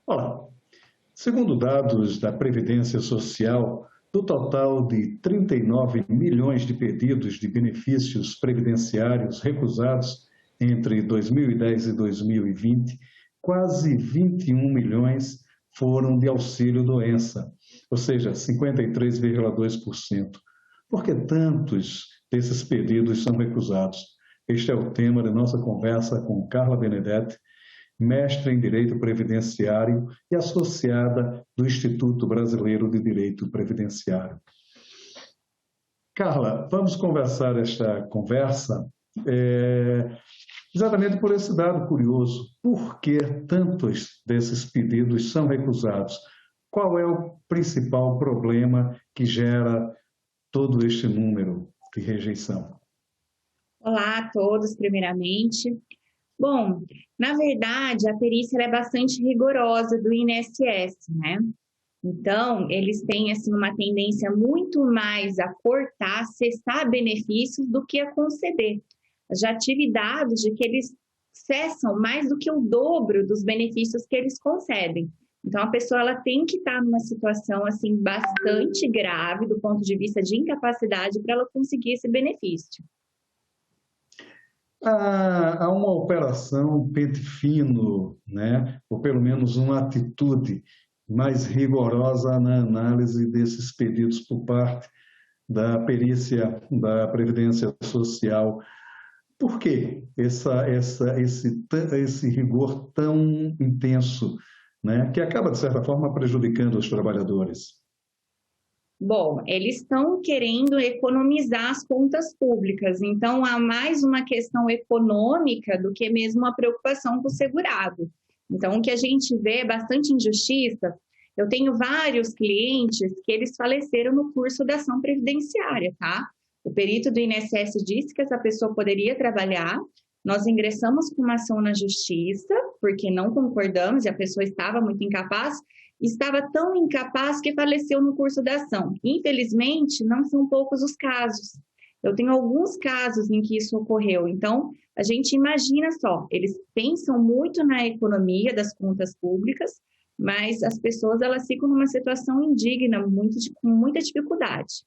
Olá. Segundo dados da Previdência Social, do total de 39 milhões de pedidos de benefícios previdenciários recusados entre 2010 e 2020, quase 21 milhões foram de auxílio-doença, ou seja, 53,2%. Por que tantos desses pedidos são recusados? Este é o tema da nossa conversa com Carla Benedetti, mestre em Direito Previdenciário e associada do Instituto Brasileiro de Direito Previdenciário. Carla, vamos conversar esta conversa exatamente por esse dado curioso. Por que tantos desses pedidos são recusados? Qual é o principal problema que gera todo este número de rejeição? Olá a todos, primeiramente. Bom, na verdade, a perícia é bastante rigorosa do INSS, né? Então, eles têm assim, uma tendência muito mais a cortar, cessar benefícios do que a conceder. Já tive dados de que eles cessam mais do que o dobro dos benefícios que eles concedem. Então, a pessoa ela tem que estar numa situação assim, bastante grave do ponto de vista de incapacidade para ela conseguir esse benefício. Há uma operação pente fino, né? Ou pelo menos uma atitude mais rigorosa na análise desses pedidos por parte da perícia da Previdência Social. Por que esse rigor tão intenso, né? Que acaba, de certa forma, prejudicando os trabalhadores? Bom, eles estão querendo economizar as contas públicas, então há mais uma questão econômica do que mesmo uma preocupação com o segurado. Então, o que a gente vê é bastante injustiça. Eu tenho vários clientes que eles faleceram no curso da ação previdenciária, tá? O perito do INSS disse que essa pessoa poderia trabalhar, nós ingressamos com uma ação na justiça, porque não concordamos e a pessoa estava muito incapaz, estava tão incapaz que faleceu no curso da ação. Infelizmente, não são poucos os casos. Eu tenho alguns casos em que isso ocorreu. Então, a gente imagina só, eles pensam muito na economia das contas públicas, mas as pessoas elas ficam numa situação indigna, com muita dificuldade.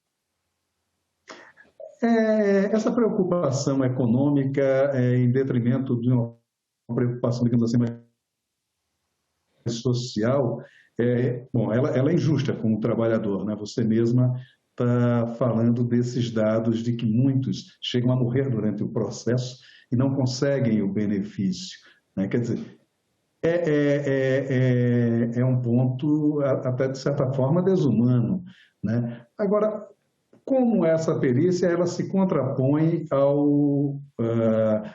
Essa preocupação econômica em detrimento de uma preocupação, digamos assim, mais social, bom, ela é injusta com o trabalhador, né? Você mesma está falando desses dados de que muitos chegam a morrer durante o processo e não conseguem o benefício, né? Quer dizer, é um ponto até de certa forma desumano, né? Agora, como essa perícia ela se contrapõe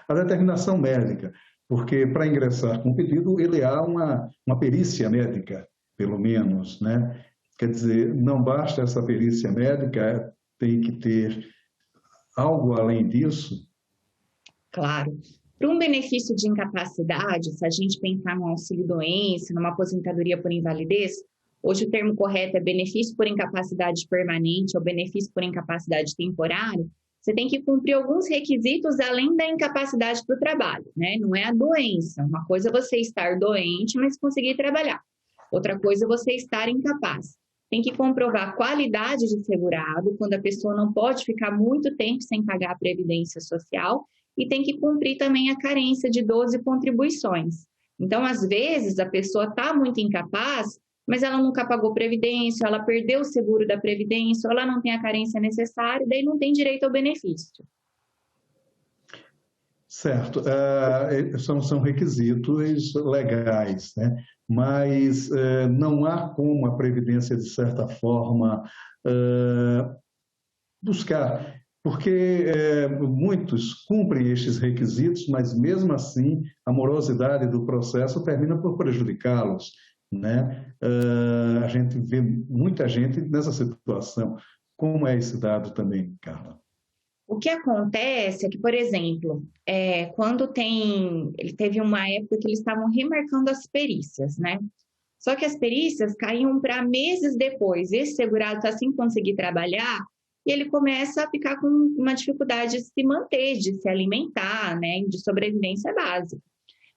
à determinação médica, porque para ingressar com o pedido ele há uma perícia médica, pelo menos, né? Quer dizer, não basta essa perícia médica, tem que ter algo além disso? Claro. Para um benefício de incapacidade, se a gente pensar no auxílio-doença, numa aposentadoria por invalidez, hoje o termo correto é benefício por incapacidade permanente ou benefício por incapacidade temporária, você tem que cumprir alguns requisitos além da incapacidade para o trabalho, né? Não é a doença. Uma coisa é você estar doente, mas conseguir trabalhar. Outra coisa é você estar incapaz. Tem que comprovar a qualidade de segurado, quando a pessoa não pode ficar muito tempo sem pagar a previdência social, e tem que cumprir também a carência de 12 contribuições. Então, às vezes, a pessoa está muito incapaz, mas ela nunca pagou previdência, ela perdeu o seguro da previdência, ou ela não tem a carência necessária, daí não tem direito ao benefício. Certo, são requisitos legais, né? Mas não há como a Previdência, de certa forma, buscar, porque muitos cumprem estes requisitos, mas mesmo assim a morosidade do processo termina por prejudicá-los, né? A gente vê muita gente nessa situação. Como é esse dado também, Carla? O que acontece é que, por exemplo, ele teve uma época que eles estavam remarcando as perícias, né? Só que as perícias caíam para meses depois. Esse segurado está sem conseguir trabalhar e ele começa a ficar com uma dificuldade de se manter, de se alimentar, né? De sobrevivência básica.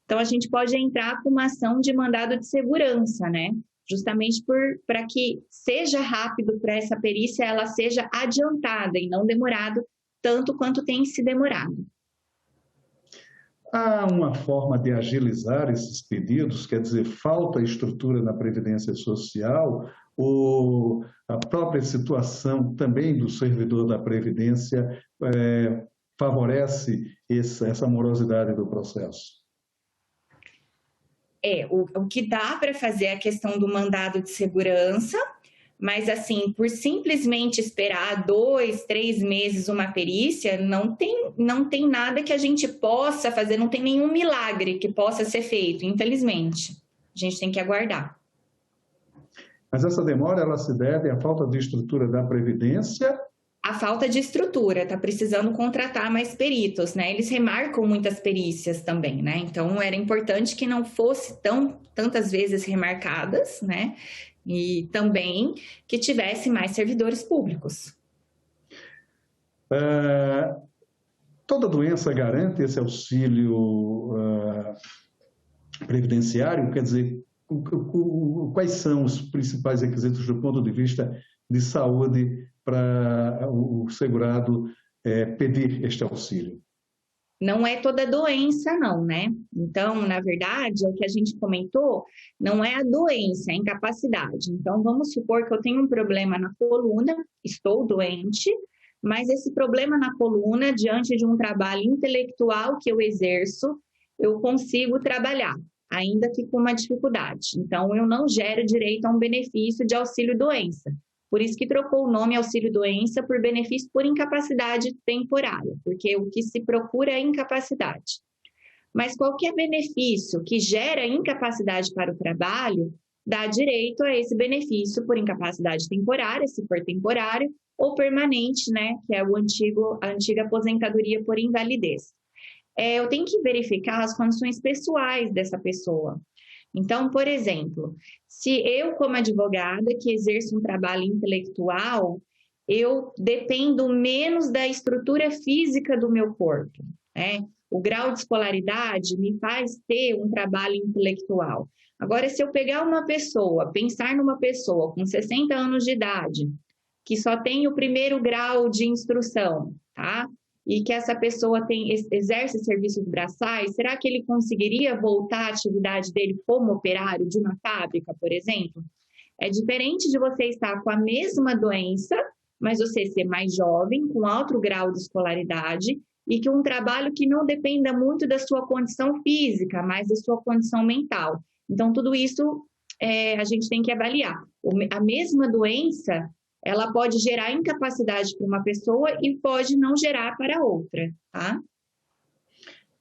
Então, a gente pode entrar com uma ação de mandado de segurança, né? Justamente para que seja rápido para essa perícia, ela seja adiantada e não demorado tanto quanto tem se demorado. Há uma forma de agilizar esses pedidos, quer dizer, falta estrutura na Previdência Social ou a própria situação também do servidor da Previdência favorece essa morosidade do processo? O que dá para fazer é a questão do mandado de segurança, mas assim, por simplesmente esperar 2, 3 meses uma perícia, não tem nada que a gente possa fazer, não tem nenhum milagre que possa ser feito, infelizmente. A gente tem que aguardar. Mas essa demora, ela se deve à falta de estrutura da Previdência? A falta de estrutura, está precisando contratar mais peritos, né? Eles remarcam muitas perícias também, né? Então, era importante que não fosse tantas vezes remarcadas, né? E também que tivesse mais servidores públicos. Toda doença garante esse auxílio previdenciário? Quer dizer, quais são os principais requisitos do ponto de vista de saúde para o segurado pedir este auxílio? Não é toda doença, não, né? Então, na verdade, o que a gente comentou não é a doença, é a incapacidade. Então, vamos supor que eu tenho um problema na coluna, estou doente, mas esse problema na coluna, diante de um trabalho intelectual que eu exerço, eu consigo trabalhar, ainda que com uma dificuldade. Então, eu não gero direito a um benefício de auxílio-doença. Por isso que trocou o nome auxílio-doença por benefício por incapacidade temporária, porque o que se procura é incapacidade. Mas qualquer benefício que gera incapacidade para o trabalho, dá direito a esse benefício por incapacidade temporária, se for temporário, ou permanente, né, que é a antiga aposentadoria por invalidez. Eu tenho que verificar as condições pessoais dessa pessoa. Então, por exemplo, se eu, como advogada que exerço um trabalho intelectual, eu dependo menos da estrutura física do meu corpo, né? O grau de escolaridade me faz ter um trabalho intelectual. Agora, se eu pegar uma pessoa, pensar numa pessoa com 60 anos de idade, que só tem o primeiro grau de instrução, tá? E que essa pessoa exerce serviços braçais, será que ele conseguiria voltar à atividade dele como operário de uma fábrica, por exemplo? É diferente de você estar com a mesma doença, mas você ser mais jovem, com alto grau de escolaridade, e que um trabalho que não dependa muito da sua condição física, mas da sua condição mental. Então, tudo isso a gente tem que avaliar. A mesma doença, ela pode gerar incapacidade para uma pessoa e pode não gerar para outra, tá?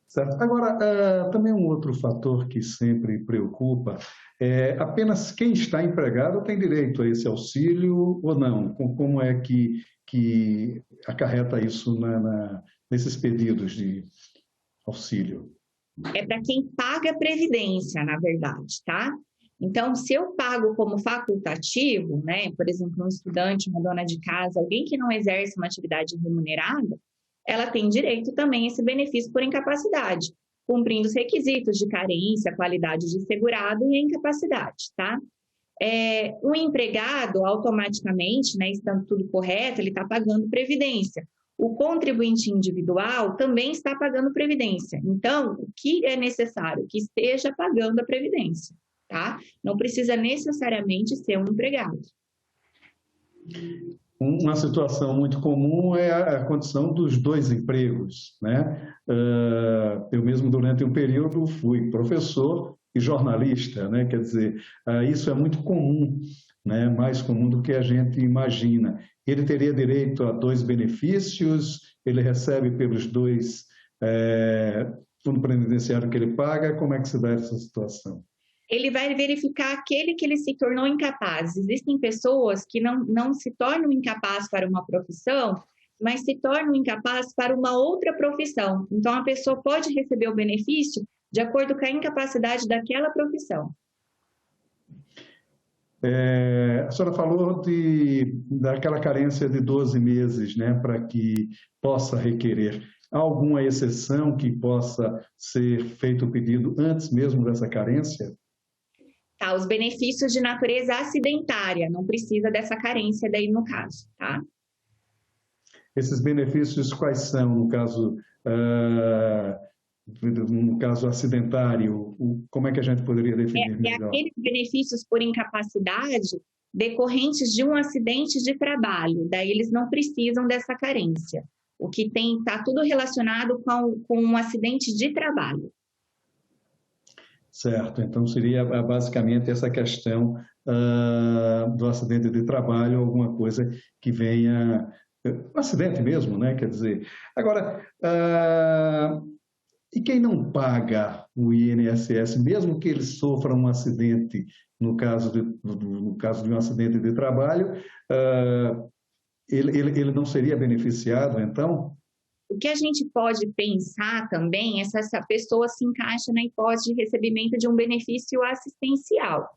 Certo. Agora, também um outro fator que sempre preocupa é apenas quem está empregado tem direito a esse auxílio ou não? Como é que acarreta isso nesses pedidos de auxílio? É para quem paga a previdência, na verdade, tá? Então, se eu pago como facultativo, né, por exemplo, um estudante, uma dona de casa, alguém que não exerce uma atividade remunerada, ela tem direito também a esse benefício por incapacidade, cumprindo os requisitos de carência, qualidade de segurado e a incapacidade, tá? O empregado, automaticamente, né, estando tudo correto, ele está pagando previdência. O contribuinte individual também está pagando previdência. Então, o que é necessário? Que esteja pagando a previdência. Tá? Não precisa necessariamente ser um empregado. Uma situação muito comum é a condição dos dois empregos, né? Eu mesmo, durante um período, fui professor e jornalista, né? Quer dizer, isso é muito comum, né? Mais comum do que a gente imagina. Ele teria direito a dois benefícios, ele recebe pelos dois fundo previdenciário que ele paga, como é que se dá essa situação? Ele vai verificar aquele que ele se tornou incapaz. Existem pessoas que não se tornam incapazes para uma profissão, mas se tornam incapazes para uma outra profissão. Então, a pessoa pode receber o benefício de acordo com a incapacidade daquela profissão. A senhora falou daquela carência de 12 meses, né, para que possa requerer. Há alguma exceção que possa ser feito o pedido antes mesmo dessa carência? Tá, os benefícios de natureza acidentária, não precisa dessa carência daí no caso, tá? Esses benefícios quais são, no caso acidentário? Como é que a gente poderia definir melhor? Aqueles benefícios por incapacidade decorrentes de um acidente de trabalho, daí eles não precisam dessa carência. O que tem, está tudo relacionado com um acidente de trabalho. Certo, então seria basicamente essa questão do acidente de trabalho, alguma coisa que venha, um acidente mesmo, né? Quer dizer, agora, e quem não paga o INSS, mesmo que ele sofra um acidente, no caso de um acidente de trabalho, ele não seria beneficiado, então? O que a gente pode pensar também é se essa pessoa se encaixa na hipótese de recebimento de um benefício assistencial.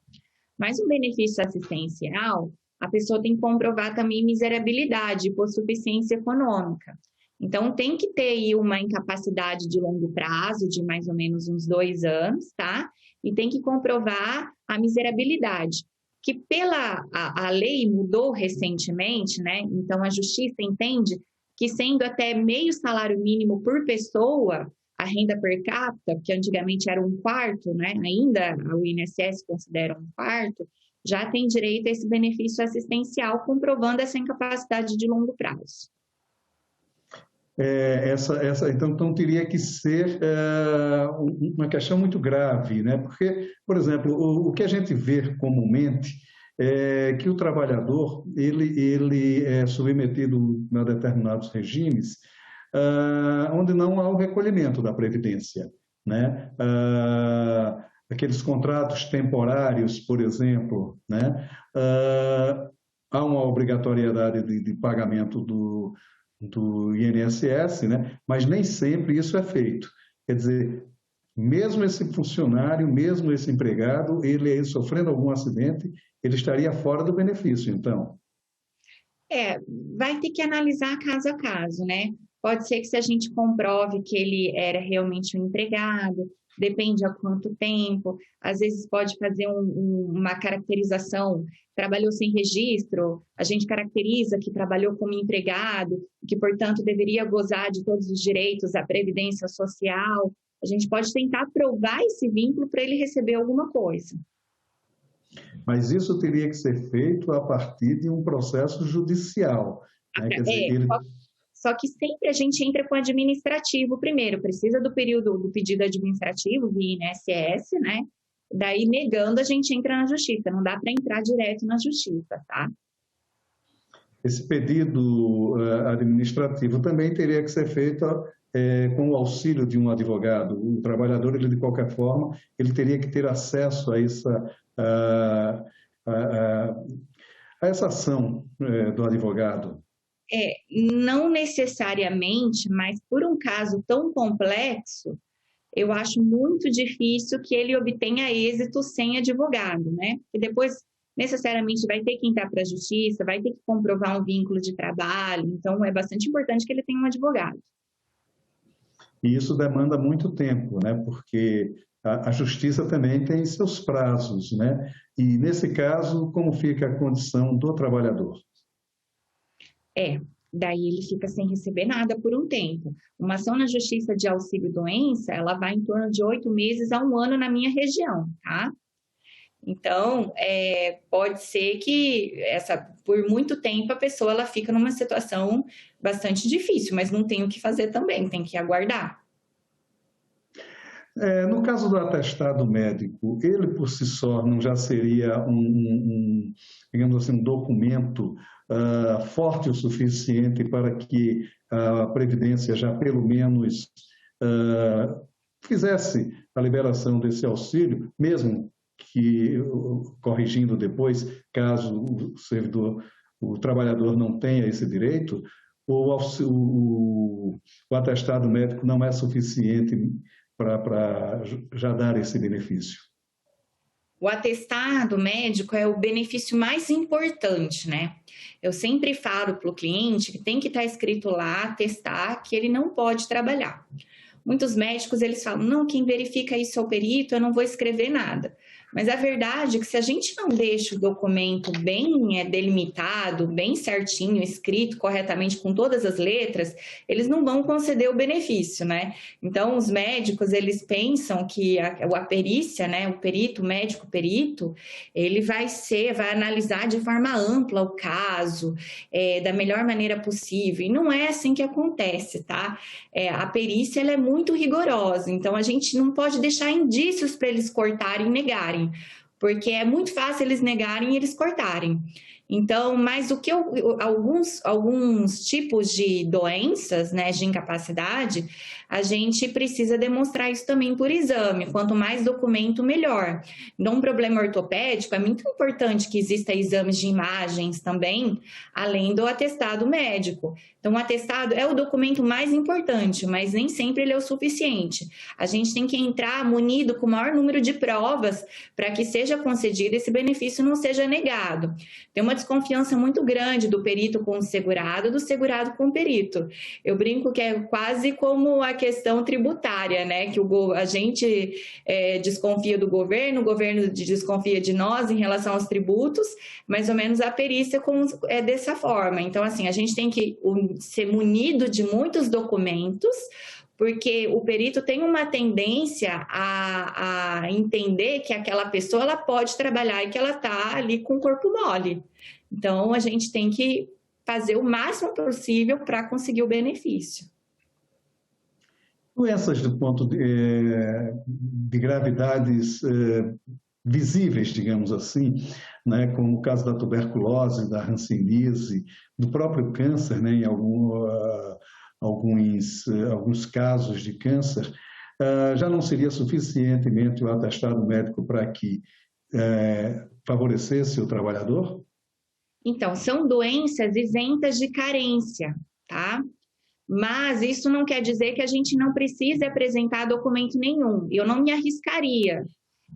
Mas um benefício assistencial, a pessoa tem que comprovar também miserabilidade, hipossuficiência econômica. Então, tem que ter aí uma incapacidade de longo prazo, de mais ou menos uns 2 anos, tá? E tem que comprovar a miserabilidade, que a lei mudou recentemente, né? Então, a justiça entende que sendo até meio salário mínimo por pessoa, a renda per capita, que antigamente era 1/4, né? Ainda o INSS considera 1/4, já tem direito a esse benefício assistencial, comprovando essa incapacidade de longo prazo. Então teria que ser uma questão muito grave, né? Porque, por exemplo, o que a gente vê comumente é que o trabalhador ele é submetido a determinados regimes onde não há o recolhimento da previdência, né? Aqueles contratos temporários, por exemplo, né? Há uma obrigatoriedade de pagamento do INSS, né? Mas nem sempre isso é feito. Quer dizer, mesmo esse funcionário, mesmo esse empregado, ele sofrendo algum acidente, ele estaria fora do benefício, então. Vai ter que analisar caso a caso, né? Pode ser que se a gente comprove que ele era realmente um empregado, depende a quanto tempo, às vezes pode fazer uma caracterização, trabalhou sem registro, a gente caracteriza que trabalhou como empregado, que, portanto, deveria gozar de todos os direitos à previdência social. A gente pode tentar provar esse vínculo para ele receber alguma coisa. Mas isso teria que ser feito a partir de um processo judicial, né? Quer dizer, Só que sempre a gente entra com o administrativo primeiro, precisa do período do pedido administrativo, via INSS, né? Daí, negando, a gente entra na justiça, não dá para entrar direto na justiça, tá? Esse pedido administrativo também teria que ser feito com o auxílio de um advogado. O trabalhador, ele, de qualquer forma, ele teria que ter acesso a essa ação do advogado. Não necessariamente, mas por um caso tão complexo, eu acho muito difícil que ele obtenha êxito sem advogado, né? E depois, necessariamente, vai ter que entrar para a justiça, vai ter que comprovar um vínculo de trabalho, então é bastante importante que ele tenha um advogado. E isso demanda muito tempo, né? Porque a justiça também tem seus prazos, né? E, nesse caso, como fica a condição do trabalhador? Daí ele fica sem receber nada por um tempo. Uma ação na justiça de auxílio-doença, ela vai em torno de 8 meses a 1 ano na minha região, tá? Então, pode ser que por muito tempo a pessoa ela fica numa situação bastante difícil, mas não tem o que fazer também, tem que aguardar. No caso do atestado médico, ele por si só não já seria digamos assim, um documento forte o suficiente para que a Previdência já pelo menos fizesse a liberação desse auxílio, mesmo que corrigindo depois, caso o trabalhador não tenha esse direito, o atestado médico não é suficiente para já dar esse benefício? O atestado médico é o benefício mais importante, né? Eu sempre falo para o cliente que tem que estar escrito lá, atestar que ele não pode trabalhar. Muitos médicos, eles falam, não, quem verifica isso é o perito, eu não vou escrever nada. Mas a verdade é que se a gente não deixa o documento bem delimitado, bem certinho, escrito corretamente com todas as letras, eles não vão conceder o benefício, né? Então, os médicos, eles pensam que a perícia, né, o perito, o médico perito, ele vai analisar de forma ampla o caso, da melhor maneira possível. E não é assim que acontece, tá? A perícia, ela é muito rigorosa, então a gente não pode deixar indícios para eles cortarem e negarem, porque é muito fácil eles negarem e eles cortarem. Então, mas o que alguns tipos de doenças, né, de incapacidade, a gente precisa demonstrar isso também por exame. Quanto mais documento, melhor. Então, um problema ortopédico, é muito importante que exista exames de imagens também, além do atestado médico. Então, o atestado é o documento mais importante, mas nem sempre ele é o suficiente. A gente tem que entrar munido com o maior número de provas para que seja concedido esse benefício não seja negado. Tem uma desconfiança muito grande do perito com o segurado, do segurado com o perito. Eu brinco que é quase como a questão tributária, né? Que a gente desconfia do governo, o governo desconfia de nós em relação aos tributos, mais ou menos a perícia é dessa forma. Então, assim, a gente tem que ser munido de muitos documentos, porque o perito tem uma tendência a entender que aquela pessoa ela pode trabalhar e que ela está ali com o corpo mole. Então, a gente tem que fazer o máximo possível para conseguir o benefício. Doenças do ponto de gravidades visíveis, digamos assim, né, como o caso da tuberculose, da hanseníase, do próprio câncer, né, em alguns casos de câncer, já não seria suficientemente o atestado médico para que favorecesse o trabalhador? Então, são doenças isentas de carência, tá? Mas isso não quer dizer que a gente não precise apresentar documento nenhum. Eu não me arriscaria.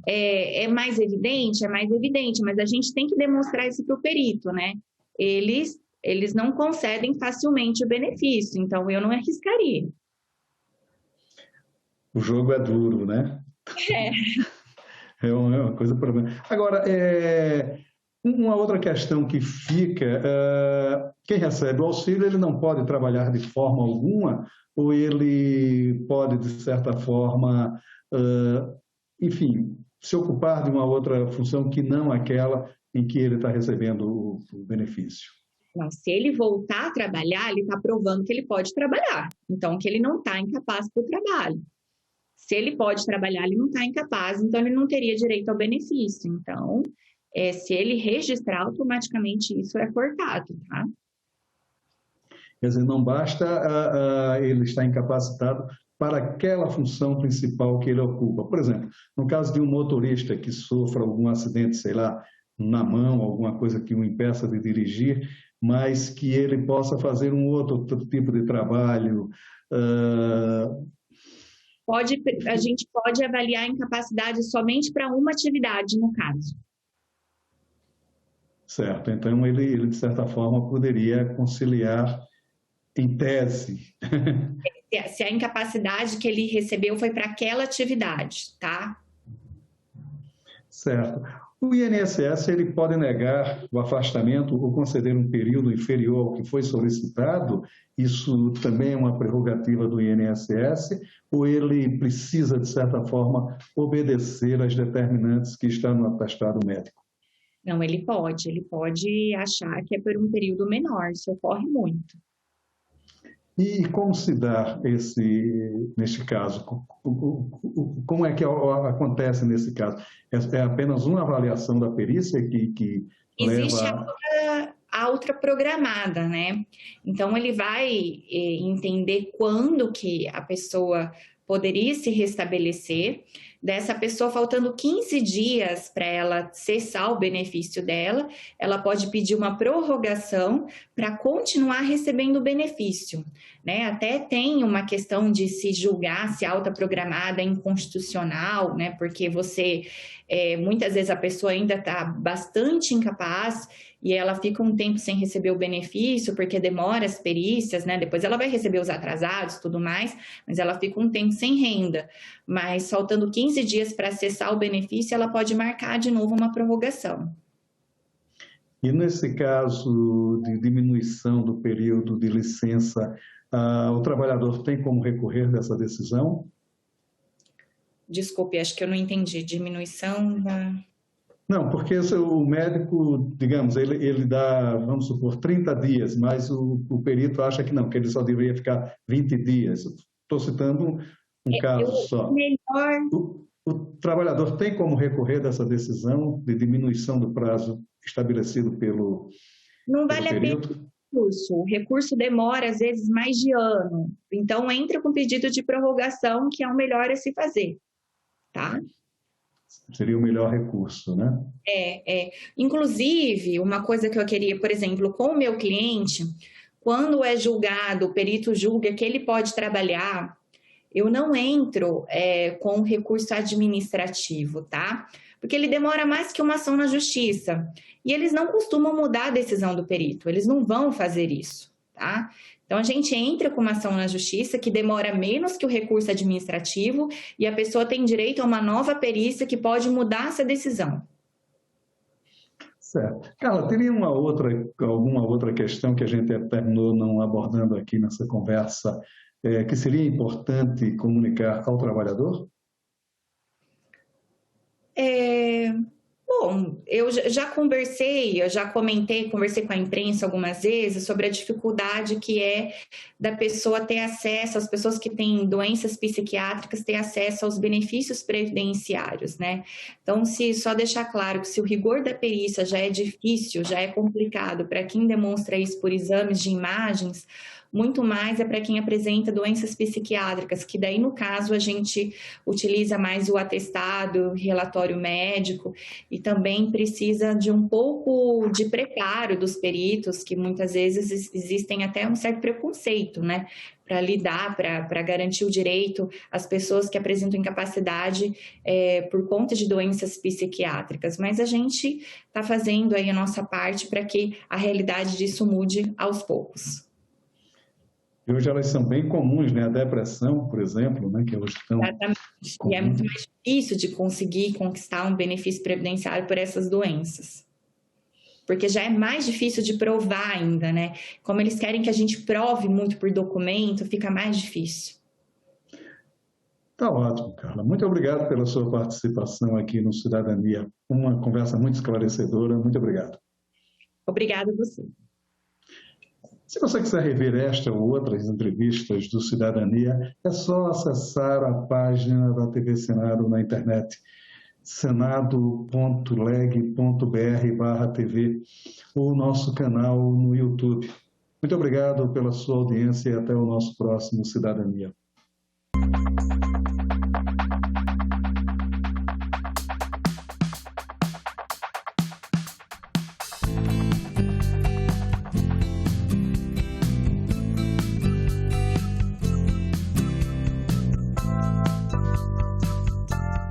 É mais evidente, mas a gente tem que demonstrar isso para o perito, né? Eles não concedem facilmente o benefício, então eu não arriscaria. O jogo é duro, né? É uma coisa problemática. Agora, uma outra questão que fica, quem recebe o auxílio, ele não pode trabalhar de forma alguma, ou ele pode, de certa forma, enfim, se ocupar de uma outra função que não aquela em que ele está recebendo o benefício? Não, se ele voltar a trabalhar, ele está provando que ele pode trabalhar, então que ele não está incapaz para o trabalho. Se ele pode trabalhar, ele não está incapaz, então ele não teria direito ao benefício. Então, se ele registrar, automaticamente isso é cortado, tá? Quer dizer, não basta ele estar incapacitado para aquela função principal que ele ocupa. Por exemplo, no caso de um motorista que sofra algum acidente, sei lá, na mão, alguma coisa que o impeça de dirigir, mas que ele possa fazer um outro tipo de trabalho. A gente pode avaliar a incapacidade somente para uma atividade, no caso. Certo. Então, ele de certa forma, poderia conciliar em tese. Se a incapacidade que ele recebeu foi para aquela atividade, tá? Certo. O INSS, ele pode negar o afastamento ou conceder um período inferior ao que foi solicitado? Isso também é uma prerrogativa do INSS? Ou ele precisa, de certa forma, obedecer às determinantes que estão no atestado médico? Não, ele pode achar que é por um período menor, isso ocorre muito. E como se dá neste caso? Como é que acontece nesse caso? É apenas uma avaliação da perícia que existe leva... a outra programada, né? Então, ele vai entender quando que a pessoa poderia se restabelecer. dessa pessoa faltando 15 dias para ela cessar o benefício dela, ela pode pedir uma prorrogação para continuar recebendo o benefício, né? Até tem uma questão de se julgar se a alta programada é inconstitucional, né? Porque muitas vezes a pessoa ainda está bastante incapaz e ela fica um tempo sem receber o benefício, porque demora as perícias, né? Depois ela vai receber os atrasados, tudo mais, mas ela fica um tempo sem renda. Mas faltando 15 dias para acessar o benefício, ela pode marcar de novo uma prorrogação. E nesse caso de diminuição do período de licença, o trabalhador tem como recorrer dessa decisão? Desculpe, acho que eu não entendi. Diminuição da... Não, porque o médico, digamos, ele dá, vamos supor, 30 dias, mas o perito acha que não, que ele só deveria ficar 20 dias. Estou citando um caso só. O trabalhador tem como recorrer dessa decisão de diminuição do prazo estabelecido pelo Não vale perito? A pena o recurso demora, às vezes, mais de ano. Então, entra com pedido de prorrogação, que é o melhor a se fazer, tá? Seria o melhor recurso, né? Inclusive, uma coisa que eu queria, por exemplo, com o meu cliente, quando é julgado, o perito julga que ele pode trabalhar, eu não entro com o recurso administrativo, tá? Porque ele demora mais que uma ação na justiça. E eles não costumam mudar a decisão do perito, eles não vão fazer isso, tá? Então, a gente entra com uma ação na justiça que demora menos que o recurso administrativo e a pessoa tem direito a uma nova perícia que pode mudar essa decisão. Certo. Carla, teria alguma outra questão que a gente terminou não abordando aqui nessa conversa, que seria importante comunicar ao trabalhador? Bom, eu já conversei com a imprensa algumas vezes sobre a dificuldade que é da pessoa ter acesso, as pessoas que têm doenças psiquiátricas ter acesso aos benefícios previdenciários, né? Então, só deixar claro que se o rigor da perícia já é difícil, já é complicado para quem demonstra isso por exames de imagens, muito mais é para quem apresenta doenças psiquiátricas, que daí, no caso, a gente utiliza mais o atestado, relatório médico, e também precisa de um pouco de preparo dos peritos, que muitas vezes existem até um certo preconceito, né? Para lidar, para garantir o direito às pessoas que apresentam incapacidade por conta de doenças psiquiátricas. Mas a gente está fazendo aí a nossa parte para que a realidade disso mude aos poucos. E hoje elas são bem comuns, né? A depressão, por exemplo, né? Que hoje estão... Exatamente. E é muito mais difícil de conseguir conquistar um benefício previdenciário por essas doenças. Porque já é mais difícil de provar ainda, né? Como eles querem que a gente prove muito por documento, fica mais difícil. Tá ótimo, Carla. Muito obrigado pela sua participação aqui no Cidadania. Uma conversa muito esclarecedora. Muito obrigado. Obrigada a você. Se você quiser rever esta ou outras entrevistas do Cidadania, é só acessar a página da TV Senado na internet, senado.leg.br/TV, ou o nosso canal no YouTube. Muito obrigado pela sua audiência e até o nosso próximo Cidadania.